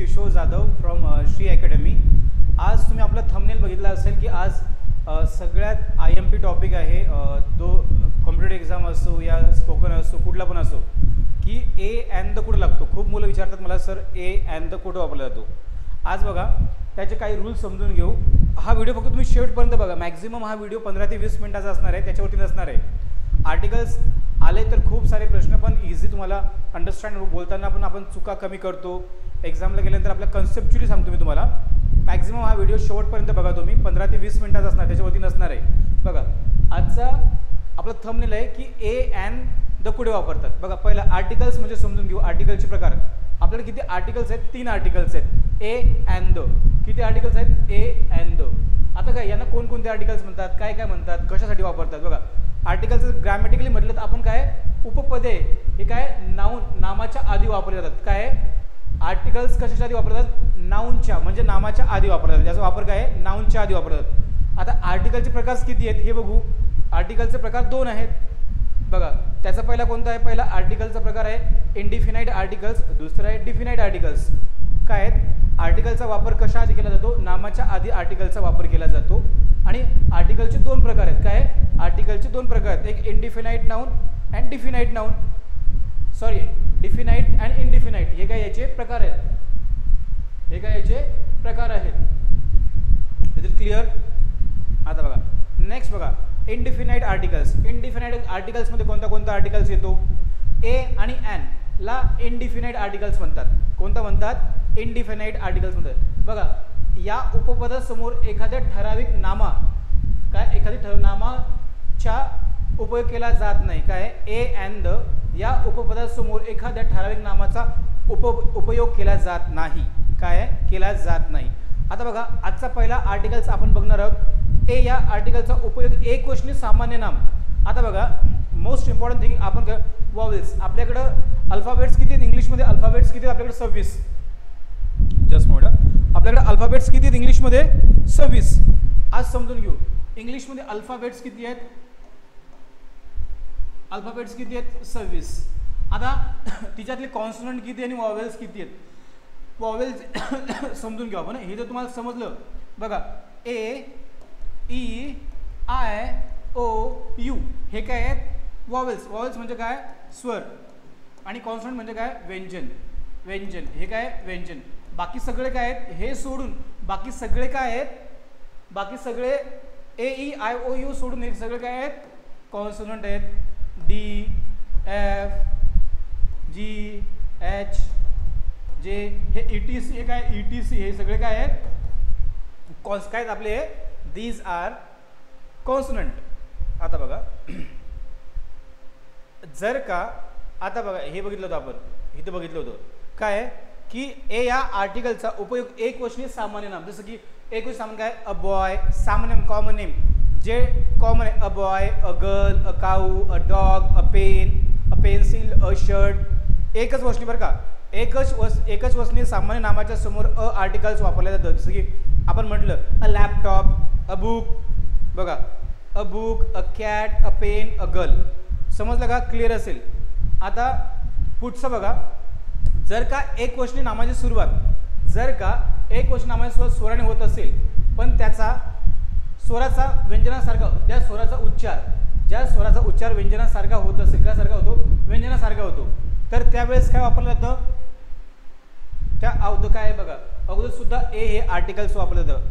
Kishore Jadhav from Shri academy. आज तुम्ही आपला थंबनेल बघितला असेल की आज सगळ्यात IMP टॉपिक आहे. दो कॉम्पिटेटिव्ह एक्झाम असो या स्पोकन असो कुठला पण असो की ए अँड द कुठं लागतो. खूप मुलं विचारतात मला सर ए अँड द कुठं वापरला जातो. आज बघा त्याचे काही रूल्स समजून घेऊ. हा व्हिडिओ फक्त तुम्ही शेवटपर्यंत बघा. मॅक्झिमम हा व्हिडिओ 15 ते 20 मिनिटाचा असणार आहे, त्याच्यावरती नसणार आहे. आर्टिकल्स आले तर खूप सारे प्रश्न पण इझी तुम्हाला अंडरस्टँड बोलताना पण आपण चुका कमी करतो. एक्झामला गेल्यानंतर आपल्या कन्सेप्च्युअली सांगतो मी तुम्हाला. मॅक्झिमम हा व्हिडिओ शेवटपर्यंत बघा तुम्ही. 15 ते 20 मिनिटाचा असणार, त्याच्यावरती नसणार आहे. बघा आजचा आपला थंबनेल आहे की ए अँड द कुठे वापरतात. बघा पहिला आर्टिकल्स म्हणजे समजून घेऊ. आर्टिकलचे प्रकार आपल्याला किती आर्टिकल्स आहेत? 3 आर्टिकल्स आहेत. A and the. किती आर्टिकल्स आहेत? A and the. आता काय यांना कोणकोणते आर्टिकल्स म्हणतात, काय काय म्हणतात, कशासाठी वापरतात? बघा आर्टिकल्स ग्रॅमॅटिकली म्हटलं तर आपण काय उपपदे हे काय नाऊन नामाच्या आधी वापरले जातात. काय आर्टिकल्स कशाच्या आधी वापरतात? नाऊनच्या म्हणजे नामाच्या आधी वापरतात. याचा वापर काय आहे? नाऊनच्या आधी वापरतात. आता आर्टिकलचे प्रकार किती आहेत हे बघू. आर्टिकलचे प्रकार 2 आहेत. बघा त्याचा पहिला कोणता आहे? पहिला आर्टिकलचा प्रकार आहे इनडिफिनाइट आर्टिकल्स, दुसरा आहे डिफिनाइट आर्टिकल्स. काय आहेत? आर्टिकलचा वापर कशा आधी केला जातो? नामाच्या आधी आर्टिकलचा वापर केला जातो. आणि आर्टिकलचे 2 प्रकार आहेत. काय? आर्टिकलचे 2 प्रकार आहेत. एक इनडिफिनाइट noun and definite noun. Sorry definite and इनडिफिनाइट हे काय याचे प्रकार आहेत. हे काय याचे प्रकार आहेत. Is it clear? आता बघा नेक्स्ट बघा इनडिफिनाइट आर्टिकल्स. इनडिफिनाइट आर्टिकल्समध्ये कोणता कोणता आर्टिकल्स येतो? ए आणि एन ला इनडिफिनाइट आर्टिकल्स म्हणतात. कोणता म्हणतात? इनडिफिनाइट आर्टिकल्स म्हणतात. बघा या उपपदासमोर एखाद्या ठराविक नामा काय एखादी नामाच्या उपयोग केला जात नाही. काय ए अँड द या उपपदासमोर एखाद्या ठराविक नामाचा उपयोग केला जात नाही. काय केला जात नाही. आता बघा आजचा पहिला आर्टिकल्स आपण बघणार आहोत. ए या आर्टिकलचा उपयोग एक वचनी सामान्य नाम. आता बघा मोस्ट इम्पॉर्टंट थिंग आपण वॉवेल्स. आपल्याकडं अल्फाबेट्स किती आहेत इंग्लिशमध्ये? अल्फाबेट्स किती आहेत आपल्याकडे? 26. जस्ट मोड. आपल्याकडे अल्फाबेट्स किती आहेत इंग्लिशमध्ये? 26. आज समजून घेऊ इंग्लिशमध्ये अल्फाबेट्स किती आहेत. अल्फाबेट्स किती आहेत? 26. आता तिच्यातले कॉन्सोनंट किती आणि वॉवेल्स किती आहेत? वॉवेल्स समजून घेऊ आपण. हे जर तुम्हाला समजलं बघा ए ई आय ओ यू हे काय आहेत? वॉवेल्स. वॉवेल्स म्हणजे काय? स्वर. आणि कॉन्सोनंट म्हणजे काय? व्यंजन. व्यंजन हे काय? व्यंजन. बाकी सगळे काय आहेत? हे सोडून बाकी सगळे काय आहेत? बाकी सगळे ए ई आय ओ यू सोडून हे सगळे काय आहेत? कॉन्सोनंट आहेत. D F G H J हे ETC हे काय? ETC हे सगळे काय आहेत? काय आपले? These are consonant. आता बघा जर का आता बघा हे बघितलं होतं आपण इथं बघितलं होतं काय की ए या आर्टिकलचा उपयोग एक वचनी सामान्य नाम. जसं की एक वचनी सामान्य काय? A boy. सामान्य कॉमन नेम जे कॉमन आहे. A boy, a girl, a cow, a dog, a pen, a pencil, a shirt. एकच वचनी बरं का. एकच वचनी सामान्य नामाच्या समोर अ आर्टिकल्स वापरले जातात. जसं की आपण म्हटलं अ लॅपटॉप, अ बुक. बघा a book, a cat, a pen, a girl. समजलं का? क्लिअर असेल. आता पुढचं बघा जर का एक वचनी नामाची सुरुवात स्वराने होत असेल पण त्याचा स्वराचा व्यंजनासारखा ज्या स्वराचा उच्चार व्यंजनासारखा होत असेल. काय सारखा होतो? व्यंजनासारखा होतो. तर त्यावेळेस काय वापरलं जातं? त्या अगोदर काय आहे बघा अगोदर सुद्धा ए हे आर्टिकल्स वापरलं जातं.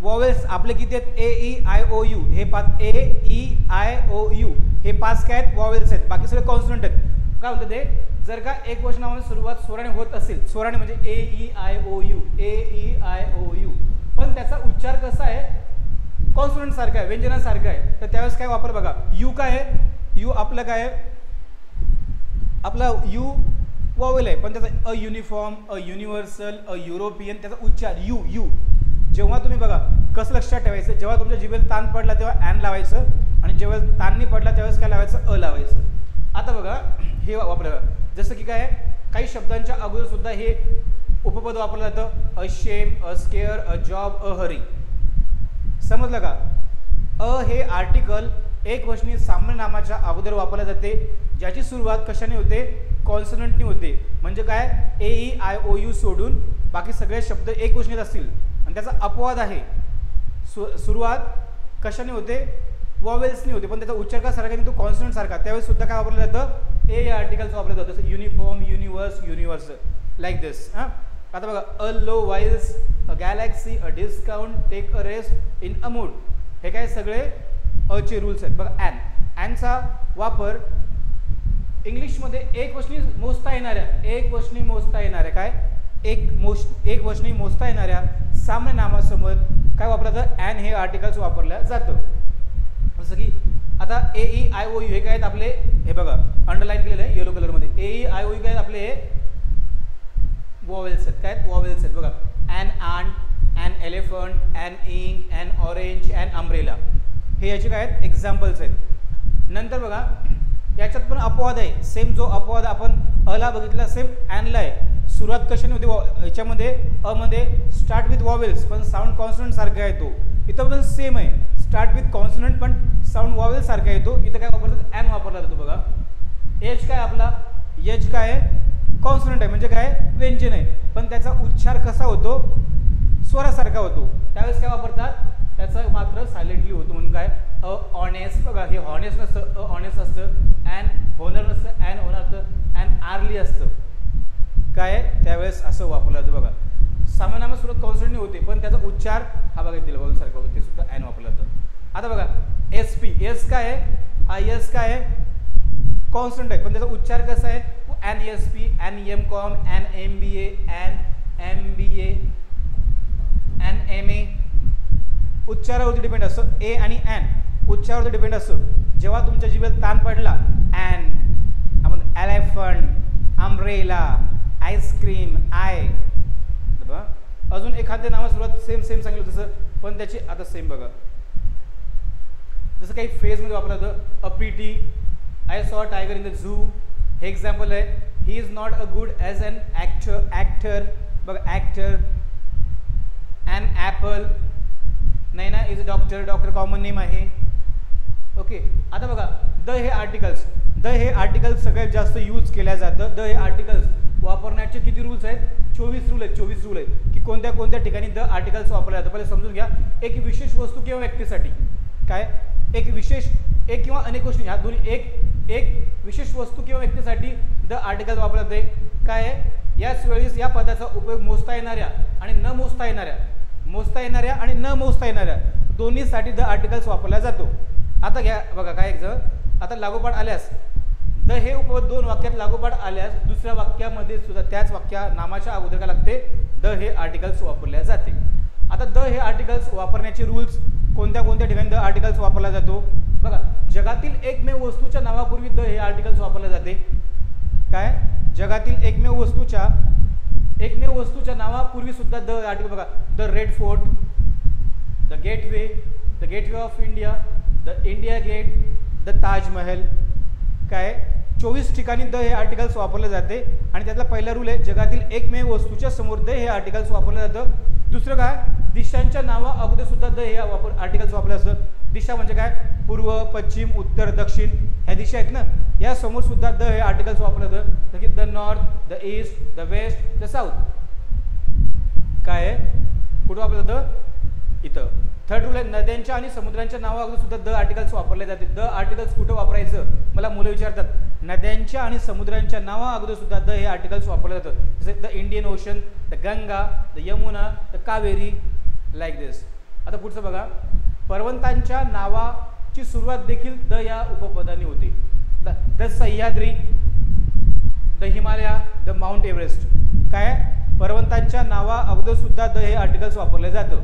वॉवेल्स आपले किती आहेत? ए ई आय ओ यू हे 5. ए ई आय ओ यू हे 5 काय आहेत? वॉवेल्स आहेत. बाकी सगळे कॉन्सोनंट आहेत. काय म्हणतं ते? जर का एक वचनामध्ये सुरुवात स्वराने होत असेल स्वराने म्हणजे A E I O U A E I O U पण त्याचा उच्चार कसा आहे? कॉन्सोनंट सारखा आहे, व्यंजनासारखा आहे. तर त्यावेळेस काय वापर बघा. यू काय आहे? यू आपलं काय आहे? आपला यू वॉवेल आहे पण त्याचा a uniform, a universal, a European त्याचा उच्चार यू यू. जेव्हा तुम्ही बघा कसं लक्षात ठेवायचं जेव्हा तुमच्या जिभेला ताण पडला तेव्हा ॲन लावायचं आणि जेव्हा ताण नाही पडला त्यावेळेस काय लावायचं? अ लावायचं. आता बघा हे वापरलं जसं की काय काही शब्दांच्या अगोदर सुद्धा हे उपपद वापरलं जातं. A shame, a square, a job, a hurry. समजलं का? अ हे आर्टिकल एक वचनी सामान्य नामाच्या अगोदर वापरले जाते ज्याची सुरुवात कशाने होते? कॉन्सनंटनी होते. म्हणजे काय, AEIOU सोडून बाकी सगळे शब्द एकवचनीत असतील आणि त्याचा अपवाद आहे. सुरुवात कशाने होते, वॉवेल्सनी होते, पण त्याचा उच्चार का सारखा नाही, तो कॉन्सनंट सारखा. त्यावेळेस सुद्धा काय वापरलं जातं, ए या आर्टिकल्स वापरलं जातं. जसं uniform, universe, universe, like this. हां, आता बघा, a low whiles, a galaxy, a discount, take a rest, in a mood, हे काय सगळे अचे रूल्स आहेत. बघा, ॲनचा वापर इंग्लिशमध्ये एकवचनी मोजता येणाऱ्या काय एकवचनी मोजता येणाऱ्या सामान्य नामासमोर काय वापरलं जातं, ॲन हे आर्टिकल्स वापरलं जातं. जसं की आता AEIOU हे काय आहेत आपले, हे बघा अंडरलाईन केलेलं आहे येलो कलरमध्ये. AEIOU काय आहेत आपले, वॉवेल्स आहेत. काय वॉवेल्स आहेत बघा, an ant, an elephant, an ink, an orange, an umbrella, हे याचे काय आहेत एक्झाम्पल्स आहेत. नंतर बघा याच्यात पण अपवाद आहे. सेम जो अपवाद आपण अला बघितला सेम ॲनला आहे. सुरुवात कशाने होते, याच्यामध्ये अ मध्ये स्टार्ट विथ वॉवेल्स पण साऊंड कॉन्सनंट सारखा आहे. तो इथं पण सेम आहे, स्टार्ट विथ कॉन्सनंट पण साऊंड वॉवेल सारखा येतो. इथं काय वापरतात, ॲन वापरला जातो. बघा, एच काय आपला, एच काय आहे, कॉन्सनंट आहे म्हणजे काय व्यंजन आहे, पण त्याचा उच्चार कसा होतो, स्वरासारखा होतो. त्यावेळेस काय वापरतात, त्याचा मात्र सायलेंटली होतो. म्हणून काय, अ ऑनेस्ट, बघा हे हॉनेस्ट नसतं, अ ऑनेस्ट असतं. ॲन होनर नसतं, ॲन होनर असतं. ॲन आर्ली असतं. काय त्यावेळेस असं वापरलं जातं. बघा, सामान्य सुरुवात कॉन्सनंटने होते पण त्याचा उच्चार हा बघा दिला वॉवेल सारखा होतो, ते सुद्धा ॲन वापरलं जातं. आता बघा, SP, एस काय आहे, हा एस काय आहे, कॉन्सनंट आहे पण त्याचा उच्चार कसा आहे, an SP, an MCOM, an MBA, an MBA, an MA. उच्चारावरती डिपेंड असतं. ए आणि ॲन उच्चारावरती डिपेंड असतं. जेव्हा तुमच्या जिभेला ताण पडला, ॲन, आपण एलिफंट, अम्ब्रेला, आईस्क्रीम, आय. अजून एखाद्या नावा सुरुवात सेम सांगितलं तसं, पण त्याची आता सेम बघा, जसं काही फेजमध्ये वापरलं जातं. A PT, I saw tiger in the zoo, हे एक्झाम्पल आहे. He is not a good as an actor, बघा actor. An apple, Naina is a doctor common name आहे. ओके, आता बघा, द हे आर्टिकल्स सगळ्यात जास्त यूज केल्या जातं. द हे आर्टिकल्स वापरण्याचे किती रूल्स आहेत, 24 रूल आहेत की कोणत्या ठिकाणी द आर्टिकल्स वापरले जातं. पहिले समजून घ्या. एक विशेष वस्तू किंवा व्यक्तीसाठी काय, एक किंवा अनेक गोष्टी, ह्या दोन्ही एक विशेष वस्तू किंवा व्यक्तीसाठी द आर्टिकल वापरले जाते. काय आहे, याच वेळेस या पदाचा उपयोग मोजता येणाऱ्या आणि न मोजता येणाऱ्या दोन्हीसाठी द आर्टिकल्स वापरला जातो. आता घ्या बघा काय एक्झाम्पल, आता लागोपाठ आल्यास द हे उपपद दोन वाक्यात लागोपाठ आल्यास दुसऱ्या वाक्यामध्ये सुद्धा त्याच नामाच्या अगोदर काय लागते, द हे आर्टिकल्स वापरले जाते. आता द हे आर्टिकल्स वापरण्याचे रूल्स, कोणत्या ठिकाणी द आर्टिकल्स वापरला जातो. बघा, जगातील एकमेव वस्तूच्या नावापूर्वी द हे आर्टिकल्स वापरले जाते. काय, जगातील एकमेव वस्तूच्या नावापूर्वी सुद्धा द आर्टिकल. बघा, the red fort, the gateway of India, the India gate, the Taj Mahal. काय 24 ठिकाणी द हे आर्टिकल्स वापरले जाते. आणि त्यातला पहिला रूल आहे, जगातील एकमेव वस्तूच्या समोर द हे आर्टिकल्स वापरलं जातं. दुसरं काय, दिशांच्या नावा अगोदर सुद्धा द हे आर्टिकल्स वापरले असतं. दिशा म्हणजे काय, पूर्व, पश्चिम, उत्तर, दक्षिण ह्या दिशा आहेत ना, या समोर सुद्धा द हे आर्टिकल्स वापरलं जातं. जसं की the north, the east, the west, the south. काय आहे, कुठं वापरलं जातं, इथं. थर्ड रूल आहे, नद्यांच्या आणि समुद्रांच्या नावाअगोदर सुद्धा द आर्टिकल्स वापरले जाते. द आर्टिकल्स कुठं वापरायचं, मला मुलं विचारतात. नद्यांच्या आणि समुद्रांच्या नावाअगोदर सुद्धा द हे आर्टिकल्स वापरले जातं. जसे the Indian Ocean, the Ganga, the Yamuna, the Kaveri, like this. आता पुढचं बघा, पर्वतांच्या नावाची सुरुवात देखील द या उपपदाने होते. The Sahyadri, the Himalaya, the mount Everest. काय, पर्वतांच्या नावा अगोदर सुद्धा द हे आर्टिकल्स वापरले जातं.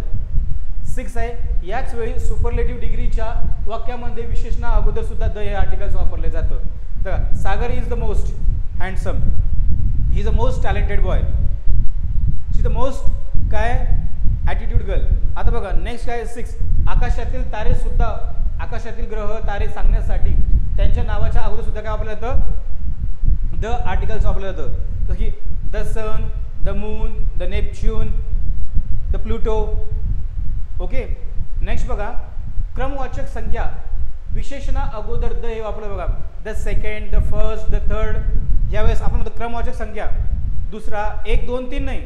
6 आहे, याच वेळी सुपरलेटिव्ह डिग्रीच्या वाक्यामध्ये विशेषणा अगोदर सुद्धा द हे आर्टिकल्स वापरले जातं. बघा, Sagar is the most handsome, he is the most talented boy, she the most काय ॲटिट्यूड गर्ल. आता बघा नेक्स्ट काय 6, आकाशातील तारे सुद्धा, आकाशातील ग्रह तारे सांगण्यासाठी त्यांच्या नावाच्या अगोदर सुद्धा काय वापरलं जातं, द आर्टिकल्स वापरलं जातं. जसं की the sun, the moon, the Neptune, the Pluto. Okay, next बघा, क्रमवाचक संख्या विशेषणा अगोदर द हे वापरलं. बघा, the second, the first, the third, यावेळेस आपण म्हणतो क्रमवाचक संख्या दुसरा 1 2 3 नाही,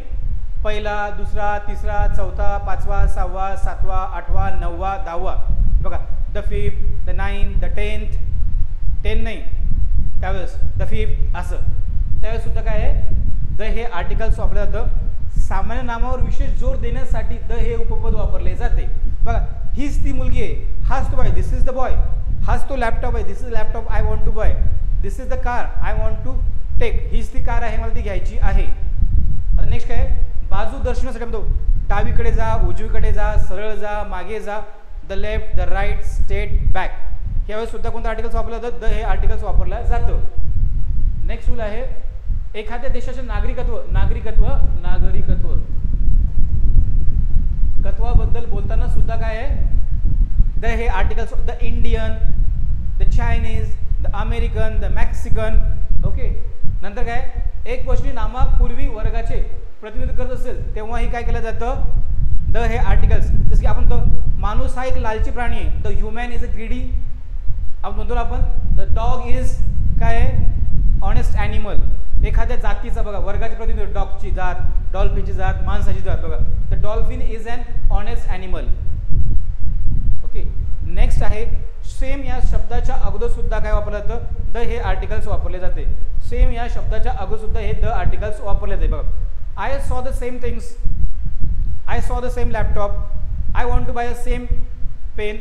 पहिला दुसरा तिसरा चौथा पाचवा सहावा सातवा आठवा नववा दहावा. बघा the fifth the ninth the tenth, 10 नाही त्यावेळेस द फिफ्थ असं. त्यावेळेस सुद्धा काय आहे द हे आर्टिकल्स वापरलं जातं. सामान्य नामावर विशेष जोर देण्यासाठी द हे उपपद वापरले जाते. बघा हीच ती मुलगी आहे, हाच तो boy, this is the boy, हाच तो लॅपटॉप आहे, this is laptop I want to buy, this is the car I want to take, हीच ती कार आहे मला ती घ्यायची आहे. नेक्स्ट काय बाजू दर्शवण्यासाठी म्हणतो डावीकडे जा उजवीकडे जा सरळ जा मागे जा, the left the right straight back. यावेळेस सुद्धा कोणतं आर्टिकल्स वापरलं जातं द हे आर्टिकल्स वापरलं जातं. नेक्स्ट रूल आहे एखाद्या देशाचे नागरिकत्व कत्वाबद्दल बोलताना सुद्धा काय आहे द हे articles, the Indian the Chinese the American the Mexican. Okay नंतर काय एक गोष्टी नामापूर्वी वर्गाचे प्रतिनिधित्व करत असेल तेव्हाही काय केलं जातं द हे आर्टिकल्स. जसं की आपण म्हणतो माणूस हा एक लालची प्राणी आहे, the human is a greedy. आपण म्हणतो आपण द डॉग इज काय आहे ऑनेस्ट ॲनिमल. एखाद्या जातीचा बघा वर्गाचे प्रतिनिधित्व डॉगची जात, डॉल्फिनची जात, माणसाची जात. बघा the dolphin is an honest animal. Okay next आहे सेम या शब्दाच्या अगोदर सुद्धा काय वापरलं जातं द हे आर्टिकल्स वापरले जाते. सेम या शब्दाच्या अगोदर सुद्धा हे द आर्टिकल्स वापरले जाते. बघा I saw the same things, I saw the same laptop, I want to buy a same pen.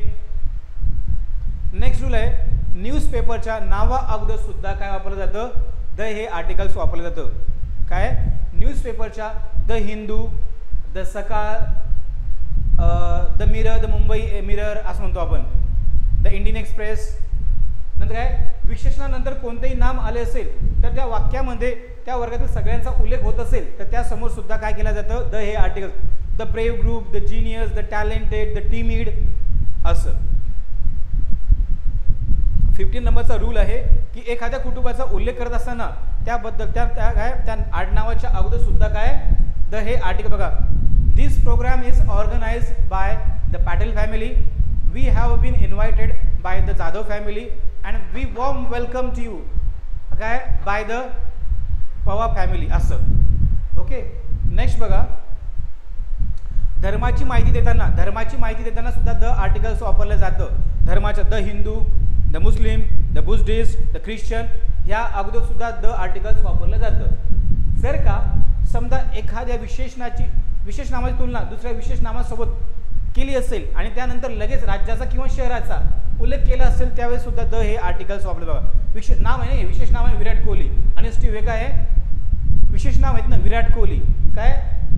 Next rule आहे न्यूजपेपरच्या नावा अगोदर सुद्धा काय वापरलं जातं द हे आर्टिकल्स वापरलं जातं. काय न्यूजपेपरच्या द हिंदू द सकाळ the mirror the Mumbai mirror असं म्हणतो आपण, द इंडियन एक्सप्रेस. नंतर काय विशेषणानंतर कोणतेही नाम आले असेल तर त्या वाक्यामध्ये त्या वर्गातील सगळ्यांचा उल्लेख होत असेल तर त्यासमोर सुद्धा काय केलं जातं द हे articles, the brave group the genius the talented the timid असं. 15 नंबरचा रूल आहे की एखाद्या कुटुंबाचा उल्लेख करत असताना त्याबद्दल त्या आडनावाच्या अगोदर सुद्धा काय द हे आर्टिकल. बघा this program is organized by the Patel family, we have been invited by the Jadhav family and we warm welcome to you काय बाय द पवार फॅमिली असं. ओके नेक्स्ट बघा धर्माची माहिती देताना सुद्धा द आर्टिकल्स वापरलं जातं. धर्माच्या the Hindu the Muslim the Buddhist the Christian ह्या अगोदर सुद्धा द आर्टिकल्स वापरलं जातं. जर का समजा एखाद्या विशेष नामाची तुलना दुसऱ्या विशेष नामासोबत केली असेल आणि त्यानंतर लगेच राज्याचा किंवा शहराचा उल्लेख केला असेल त्यावेळेस सुद्धा द हे आर्टिकल्स वापरले. बघा विशेष नाव आहे विशेष नाव आहे विराट कोहली आणि स्टीव्ह हे काय विशेष नाव आहेत ना विराट कोहली.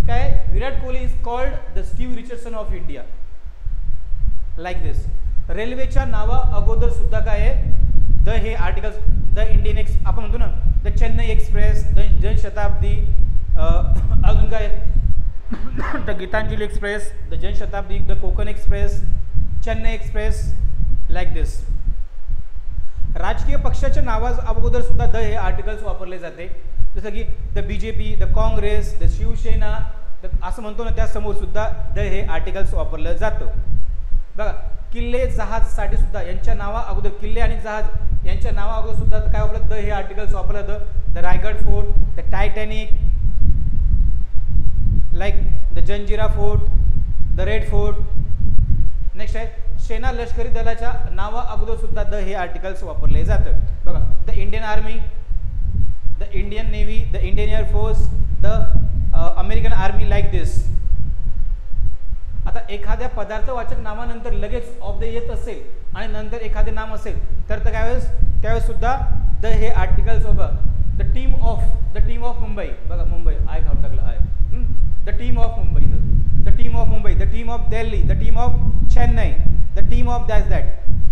काय Virat Kohli is called the Steve Richardson of India like this. रेल्वेच्या नावा अगोदर सुद्धा काय आहे द हे आर्टिकल्स, द इंडियन आपण म्हणतो ना the Chennai Express the Janshatabdi, अजून काय the Gitanjali Express the Janshatabdi the Konkan Express Chennai Express like this. राजकीय पक्षाच्या नावा अगोदर सुद्धा द हे आर्टिकल्स वापरले जाते. जसं की the BJP the Congress the Shiv Sena असं म्हणतो ना त्यासमोर सुद्धा द हे आर्टिकल्स वापरलं जातं. बघा किल्ले जहाजसाठी सुद्धा यांच्या नावा अगोदर किल्ले आणि जहाज यांच्या नावा अगोदर सुद्धा काय वापरलं द हे आर्टिकल्स वापरलं जातं. The Raigad fort the Titanic like the Janjira fort the red fort. Next आहे सेना लष्करी दलाच्या नावा अगोदर सुद्धा द हे आर्टिकल्स वापरले जातं. बघा the Indian army the Indian navy the Indian air force the American army like this. आता एखाद्या पदार्थवाचक नामानंतर लगेच ऑफ द येत असेल आणि नंतर एखादे नाम असेल तर त्यावेळेस सुद्धा द हे आर्टिकल्स बघा द टीम ऑफ मुंबई. बघा मुंबई आय खाऊन टाकलं I. The team of Mumbai the team of Mumbai the team of Delhi the team of Chennai the team of that.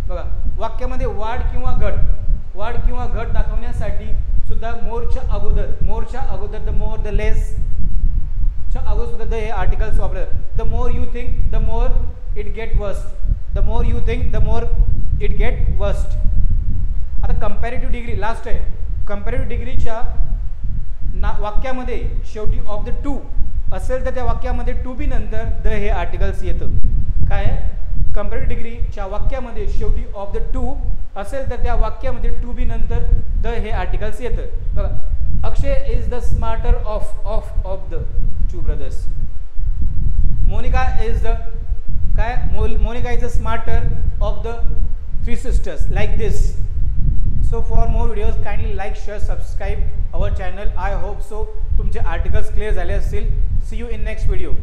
बघा वाक्यामध्ये वाढ किंवा घट दाखवण्यासाठी सुद्धा मोरच्या अगोदर द मोर द लेस च्या अगोदर सुद्धा द हे आर्टिकल्स वापरले. The more you think the more it get worst, the more you think the more it get worst. आता कंपॅरेटिव्ह डिग्री लास्ट आहे. कंपॅरेटिव्ह डिग्रीच्या वाक्यामध्ये शेवटी ऑफ द टू असेल तर त्या वाक्यामध्ये टू बी नंतर द हे आर्टिकल्स येतं. काय कंपॅरेटिव्ह डिग्रीच्या वाक्यामध्ये शेवटी ऑफ द टू असेल तर त्या वाक्यामध्ये टू बी नंतर द हे आर्टिकल्स येतं. बघा, Akshay is the smarter of the two brothers. Monika is the काय, Monika is the smarter of the three sisters, like this. So for more videos kindly like, share, subscribe our channel. I hope so तुमचे articles clear झाले असतील. See you in next video.